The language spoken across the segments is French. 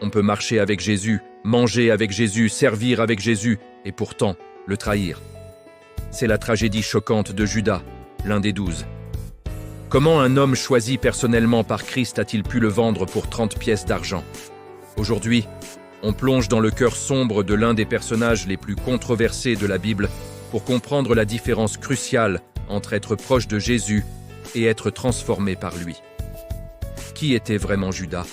On peut marcher avec Jésus, manger avec Jésus, servir avec Jésus, et pourtant le trahir. C'est la tragédie choquante de Judas, l'un des 12. Comment un homme choisi personnellement par Christ a-t-il pu le vendre pour 30 pièces d'argent? Aujourd'hui, on plonge dans le cœur sombre de l'un des personnages les plus controversés de la Bible pour comprendre la différence cruciale entre être proche de Jésus et être transformé par lui. Qui était vraiment Judas?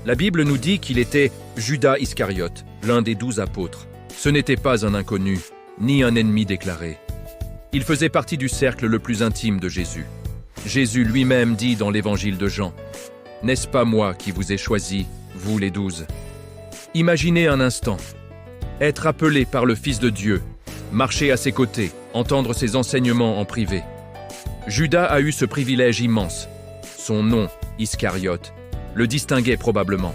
La Bible nous dit qu'il était Judas Iscariote, l'un des 12 apôtres. Ce n'était pas un inconnu, ni un ennemi déclaré. Il faisait partie du cercle le plus intime de Jésus. Jésus lui-même dit dans l'évangile de Jean, « N'est-ce pas moi qui vous ai choisi, vous les 12 ?» Imaginez un instant, être appelé par le Fils de Dieu, marcher à ses côtés, entendre ses enseignements en privé. Judas a eu ce privilège immense. Son nom, Iscariote, le distinguait probablement.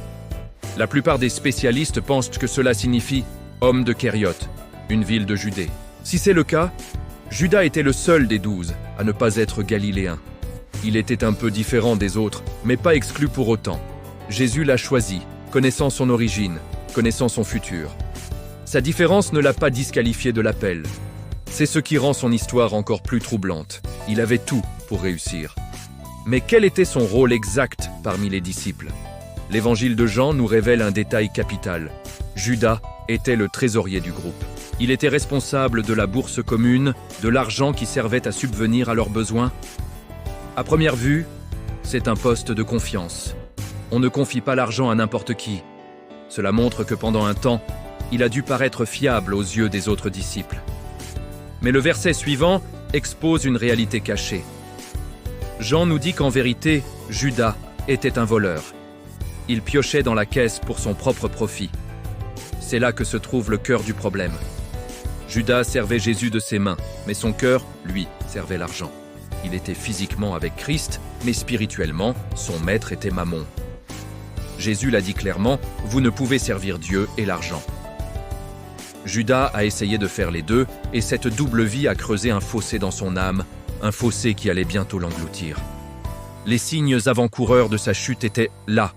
La plupart des spécialistes pensent que cela signifie « homme de Kériote », une ville de Judée. Si c'est le cas, Judas était le seul des 12 à ne pas être galiléen. Il était un peu différent des autres, mais pas exclu pour autant. Jésus l'a choisi, connaissant son origine, connaissant son futur. Sa différence ne l'a pas disqualifié de l'appel. C'est ce qui rend son histoire encore plus troublante. Il avait tout pour réussir. Mais quel était son rôle exact parmi les disciples? L'évangile de Jean nous révèle un détail capital. Judas était le trésorier du groupe. Il était responsable de la bourse commune, de l'argent qui servait à subvenir à leurs besoins. À première vue, c'est un poste de confiance. On ne confie pas l'argent à n'importe qui. Cela montre que pendant un temps, il a dû paraître fiable aux yeux des autres disciples. Mais le verset suivant expose une réalité cachée. Jean nous dit qu'en vérité, Judas était un voleur. Il piochait dans la caisse pour son propre profit. C'est là que se trouve le cœur du problème. Judas servait Jésus de ses mains, mais son cœur, lui, servait l'argent. Il était physiquement avec Christ, mais spirituellement, son maître était Mammon. Jésus l'a dit clairement, vous ne pouvez servir Dieu et l'argent. Judas a essayé de faire les deux, et cette double vie a creusé un fossé dans son âme, un fossé qui allait bientôt l'engloutir. Les signes avant-coureurs de sa chute étaient là,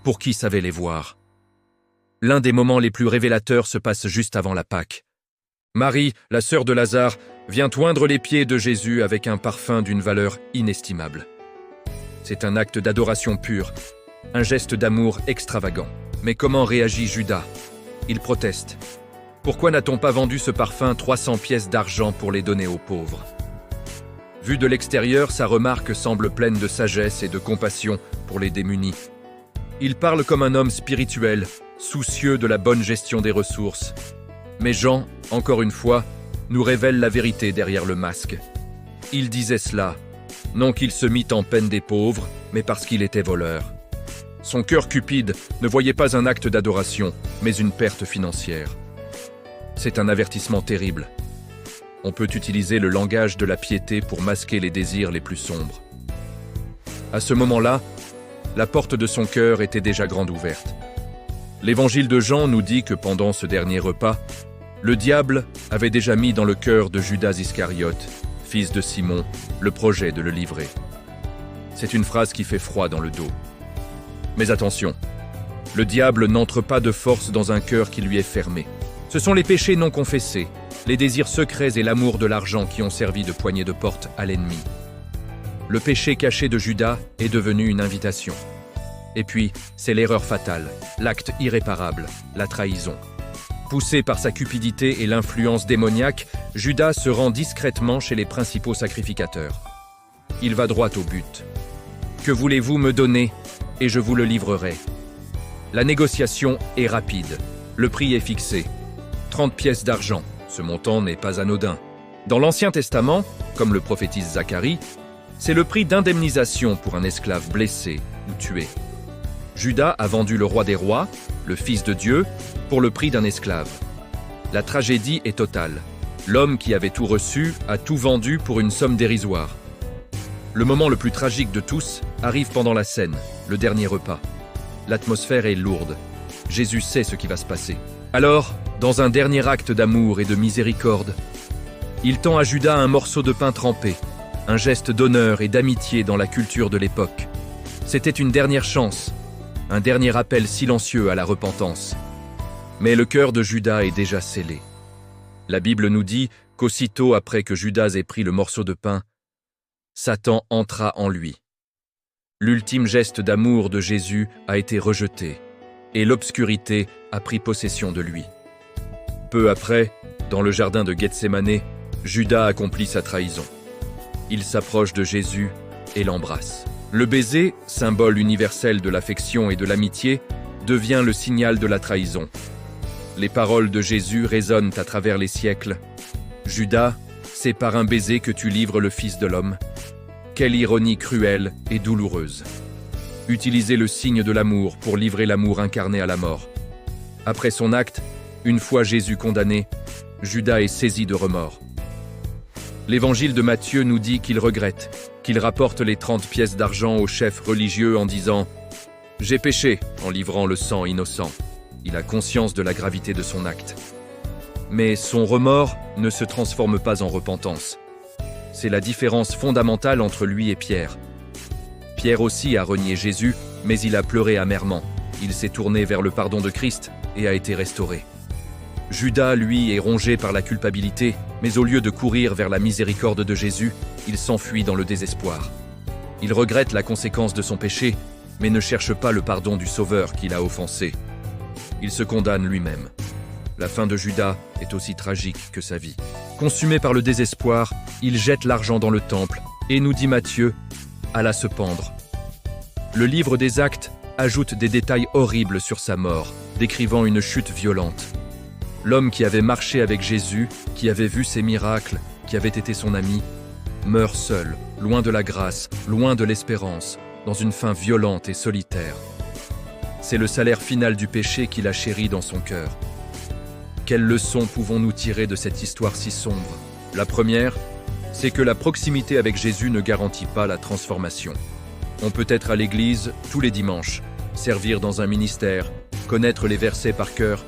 pour qui savait les voir. L'un des moments les plus révélateurs se passe juste avant la Pâque. Marie, la sœur de Lazare, vient oindre les pieds de Jésus avec un parfum d'une valeur inestimable. C'est un acte d'adoration pure, un geste d'amour extravagant. Mais comment réagit Judas? Il proteste. Pourquoi n'a-t-on pas vendu ce parfum 300 pièces d'argent pour les donner aux pauvres? Vu de l'extérieur, sa remarque semble pleine de sagesse et de compassion pour les démunis. Il parle comme un homme spirituel, soucieux de la bonne gestion des ressources. Mais Jean, encore une fois, nous révèle la vérité derrière le masque. Il disait cela, non qu'il se mit en peine des pauvres, mais parce qu'il était voleur. Son cœur cupide ne voyait pas un acte d'adoration, mais une perte financière. C'est un avertissement terrible. On peut utiliser le langage de la piété pour masquer les désirs les plus sombres. À ce moment-là, la porte de son cœur était déjà grande ouverte. L'évangile de Jean nous dit que pendant ce dernier repas, le diable avait déjà mis dans le cœur de Judas Iscariote, fils de Simon, le projet de le livrer. C'est une phrase qui fait froid dans le dos. Mais attention, le diable n'entre pas de force dans un cœur qui lui est fermé. Ce sont les péchés non confessés, les désirs secrets et l'amour de l'argent qui ont servi de poignée de porte à l'ennemi. Le péché caché de Judas est devenu une invitation. Et puis, c'est l'erreur fatale, l'acte irréparable, la trahison. Poussé par sa cupidité et l'influence démoniaque, Judas se rend discrètement chez les principaux sacrificateurs. Il va droit au but. « Que voulez-vous me donner, et je vous le livrerai ?» La négociation est rapide. Le prix est fixé. 30 pièces d'argent. Ce montant n'est pas anodin. Dans l'Ancien Testament, comme le prophétise Zacharie, c'est le prix d'indemnisation pour un esclave blessé ou tué. Judas a vendu le roi des rois, le Fils de Dieu, pour le prix d'un esclave. La tragédie est totale. L'homme qui avait tout reçu a tout vendu pour une somme dérisoire. Le moment le plus tragique de tous arrive pendant la scène, le dernier repas. L'atmosphère est lourde. Jésus sait ce qui va se passer. Alors, dans un dernier acte d'amour et de miséricorde, il tend à Judas un morceau de pain trempé, un geste d'honneur et d'amitié dans la culture de l'époque. C'était une dernière chance, un dernier appel silencieux à la repentance. Mais le cœur de Judas est déjà scellé. La Bible nous dit qu'aussitôt après que Judas ait pris le morceau de pain, Satan entra en lui. L'ultime geste d'amour de Jésus a été rejeté, et l'obscurité a pris possession de lui. Peu après, dans le jardin de Gethsémané, Judas accomplit sa trahison. Il s'approche de Jésus et l'embrasse. Le baiser, symbole universel de l'affection et de l'amitié, devient le signal de la trahison. Les paroles de Jésus résonnent à travers les siècles. « Judas, c'est par un baiser que tu livres le Fils de l'homme. » Quelle ironie cruelle et douloureuse. Utiliser le signe de l'amour pour livrer l'amour incarné à la mort. Après son acte, une fois Jésus condamné, Judas est saisi de remords. L'évangile de Matthieu nous dit qu'il regrette, qu'il rapporte les 30 pièces d'argent au chef religieux en disant « J'ai péché » en livrant le sang innocent. Il a conscience de la gravité de son acte. Mais son remords ne se transforme pas en repentance. C'est la différence fondamentale entre lui et Pierre. Pierre aussi a renié Jésus, mais il a pleuré amèrement. Il s'est tourné vers le pardon de Christ et a été restauré. Judas, lui, est rongé par la culpabilité, mais au lieu de courir vers la miséricorde de Jésus, il s'enfuit dans le désespoir. Il regrette la conséquence de son péché, mais ne cherche pas le pardon du Sauveur qu'il a offensé. Il se condamne lui-même. La fin de Judas est aussi tragique que sa vie. Consumé par le désespoir, il jette l'argent dans le temple et, nous dit Matthieu, alla se pendre. Le livre des Actes ajoute des détails horribles sur sa mort, décrivant une chute violente. L'homme qui avait marché avec Jésus, qui avait vu ses miracles, qui avait été son ami, meurt seul, loin de la grâce, loin de l'espérance, dans une fin violente et solitaire. C'est le salaire final du péché qu'il a chéri dans son cœur. Quelles leçons pouvons-nous tirer de cette histoire si sombre? La première, c'est que la proximité avec Jésus ne garantit pas la transformation. On peut être à l'église tous les dimanches, servir dans un ministère, connaître les versets par cœur,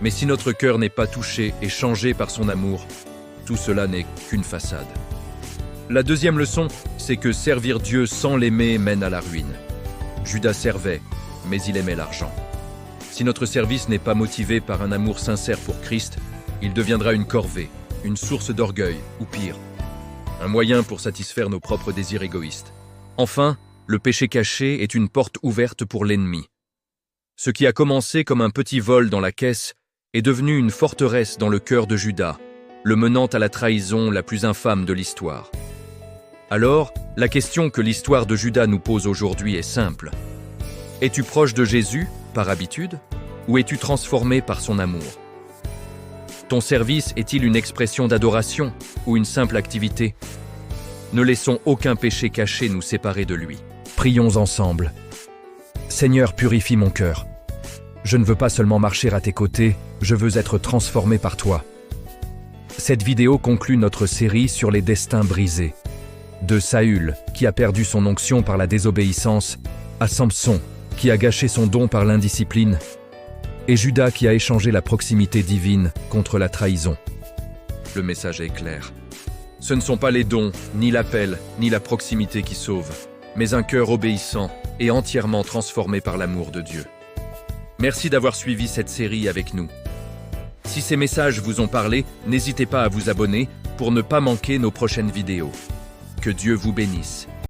mais si notre cœur n'est pas touché et changé par son amour, tout cela n'est qu'une façade. La deuxième leçon, c'est que servir Dieu sans l'aimer mène à la ruine. Judas servait, mais il aimait l'argent. Si notre service n'est pas motivé par un amour sincère pour Christ, il deviendra une corvée, une source d'orgueil, ou pire, un moyen pour satisfaire nos propres désirs égoïstes. Enfin, le péché caché est une porte ouverte pour l'ennemi. Ce qui a commencé comme un petit vol dans la caisse est devenu une forteresse dans le cœur de Judas, le menant à la trahison la plus infâme de l'histoire. Alors, la question que l'histoire de Judas nous pose aujourd'hui est simple. Es-tu proche de Jésus, par habitude, ou es-tu transformé par son amour? Ton service est-il une expression d'adoration ou une simple activité? Ne laissons aucun péché caché nous séparer de lui. Prions ensemble. Seigneur, purifie mon cœur. Je ne veux pas seulement marcher à tes côtés, je veux être transformé par toi. Cette vidéo conclut notre série sur les destins brisés. De Saül, qui a perdu son onction par la désobéissance, à Samson, qui a gâché son don par l'indiscipline, et Judas qui a échangé la proximité divine contre la trahison. Le message est clair. Ce ne sont pas les dons, ni l'appel, ni la proximité qui sauvent, mais un cœur obéissant et entièrement transformé par l'amour de Dieu. Merci d'avoir suivi cette série avec nous. Si ces messages vous ont parlé, n'hésitez pas à vous abonner pour ne pas manquer nos prochaines vidéos. Que Dieu vous bénisse.